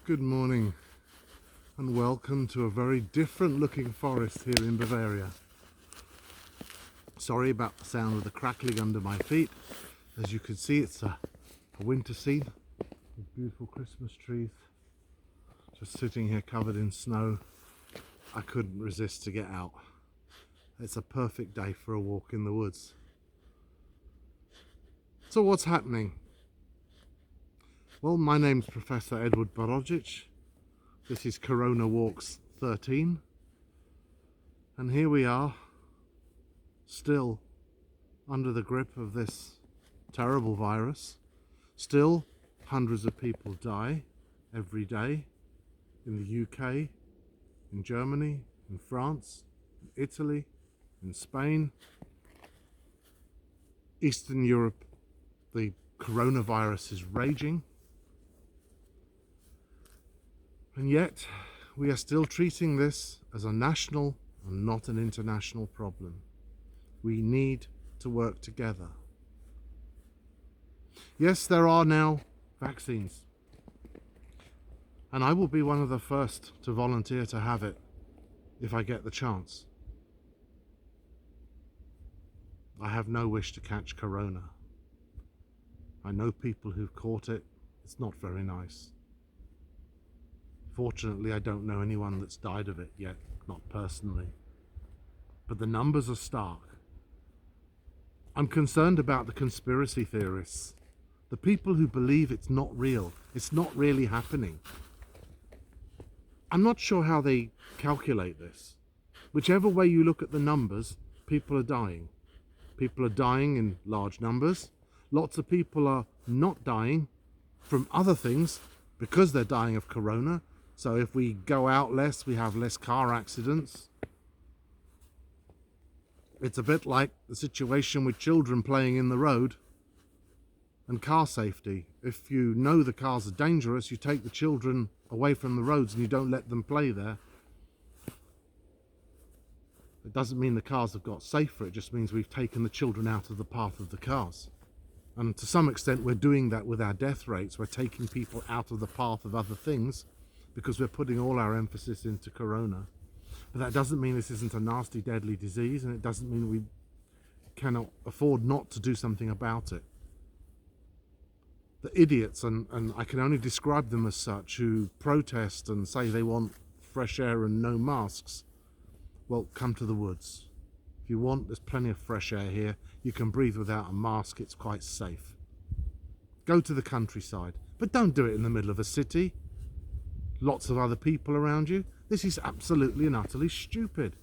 Good morning and welcome to a very different looking forest here in Bavaria. Sorry about the sound of the crackling under my feet. As you can see, it's a winter scene with beautiful Christmas trees just sitting here covered in snow. I couldn't resist to get out. It's a perfect day for a walk in the woods. So what's happening? Well, my name's Professor Edward Borodzicz. This is Corona Walks 13. And here we are, still under the grip of this terrible virus. Still, hundreds of people die every day in the UK, in Germany, in France, in Italy, in Spain. Eastern Europe, the coronavirus is raging. And yet, we are still treating this as a national and not an international problem. We need to work together. Yes, there are now vaccines. And I will be one of the first to volunteer to have it if I get the chance. I have no wish to catch corona. I know people who've caught it. It's not very nice. Fortunately, I don't know anyone that's died of it yet, not personally. But the numbers are stark. I'm concerned about the conspiracy theorists, the people who believe it's not real, it's not really happening. I'm not sure how they calculate this. Whichever way you look at the numbers, people are dying. People are dying in large numbers. Lots of people are not dying from other things because they're dying of corona. So if we go out less, we have less car accidents. It's a bit like the situation with children playing in the road and car safety. If you know the cars are dangerous, you take the children away from the roads and you don't let them play there. It doesn't mean the cars have got safer, it just means we've taken the children out of the path of the cars. And to some extent we're doing that with our death rates. We're taking people out of the path of other things because we're putting all our emphasis into corona. But that doesn't mean this isn't a nasty, deadly disease, and it doesn't mean we cannot afford not to do something about it. The idiots, and I can only describe them as such, who protest and say they want fresh air and no masks, well, come to the woods. If you want, there's plenty of fresh air here. You can breathe without a mask, it's quite safe. Go to the countryside, but don't do it in the middle of a city. Lots of other people around you. This is absolutely and utterly stupid.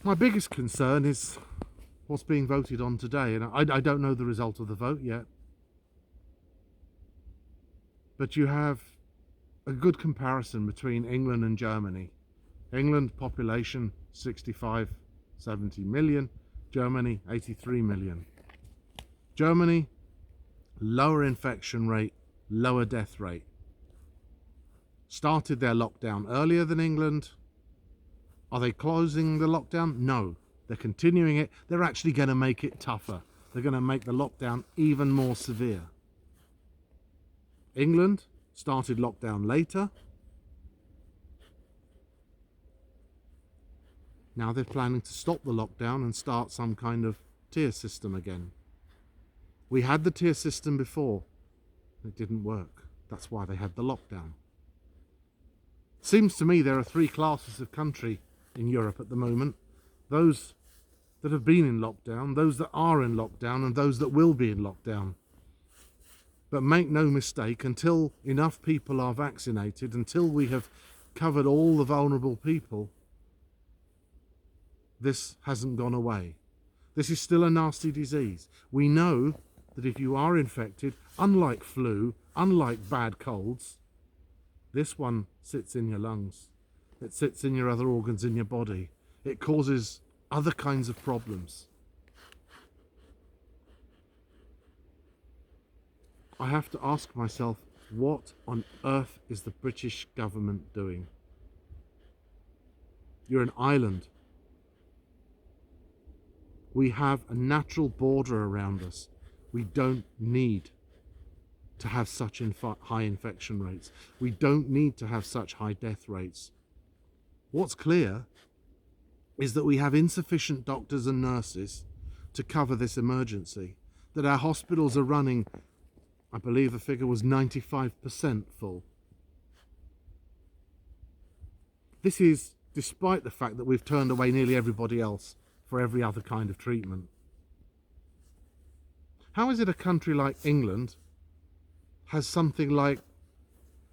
My biggest concern is what's being voted on today, and I don't know the result of the vote yet. But you have a good comparison between England and Germany. England, population 65, 70 million. Germany, 83 million. Germany, lower infection rate, lower death rate. Started their lockdown earlier than England. Are they closing the lockdown? No, they're continuing it. They're actually going to make it tougher. They're going to make the lockdown even more severe. England started lockdown later. Now they're planning to stop the lockdown and start some kind of tier system again. We had the tier system before. It didn't work. That's why they had the lockdown. Seems to me there are three classes of country in Europe at the moment. Those that have been in lockdown, those that are in lockdown, and those that will be in lockdown. But make no mistake, until enough people are vaccinated, until we have covered all the vulnerable people, this hasn't gone away. This is still a nasty disease. We know that if you are infected, unlike flu, unlike bad colds, this one sits in your lungs. It sits in your other organs in your body. It causes other kinds of problems. I have to ask myself, what on earth is the British government doing? You're an island. We have a natural border around us. We don't need to have such high infection rates. We don't need to have such high death rates. What's clear is that we have insufficient doctors and nurses to cover this emergency, that our hospitals are running, I believe the figure was 95% full. This is despite the fact that we've turned away nearly everybody else for every other kind of treatment. How is it a country like England has something like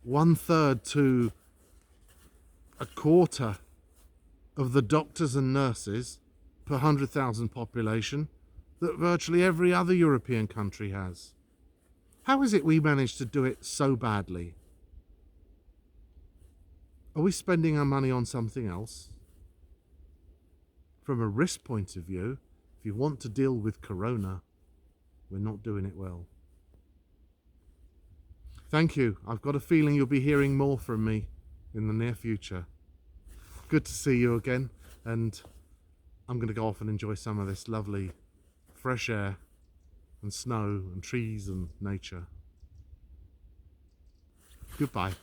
1/3 to a quarter of the doctors and nurses per 100,000 population that virtually every other European country has? How is it we managed to do it so badly? Are we spending our money on something else? From a risk point of view, if you want to deal with corona, we're not doing it well. Thank you. I've got a feeling you'll be hearing more from me in the near future. Good to see you again, and I'm going to go off and enjoy some of this lovely fresh air and snow and trees and nature. Goodbye.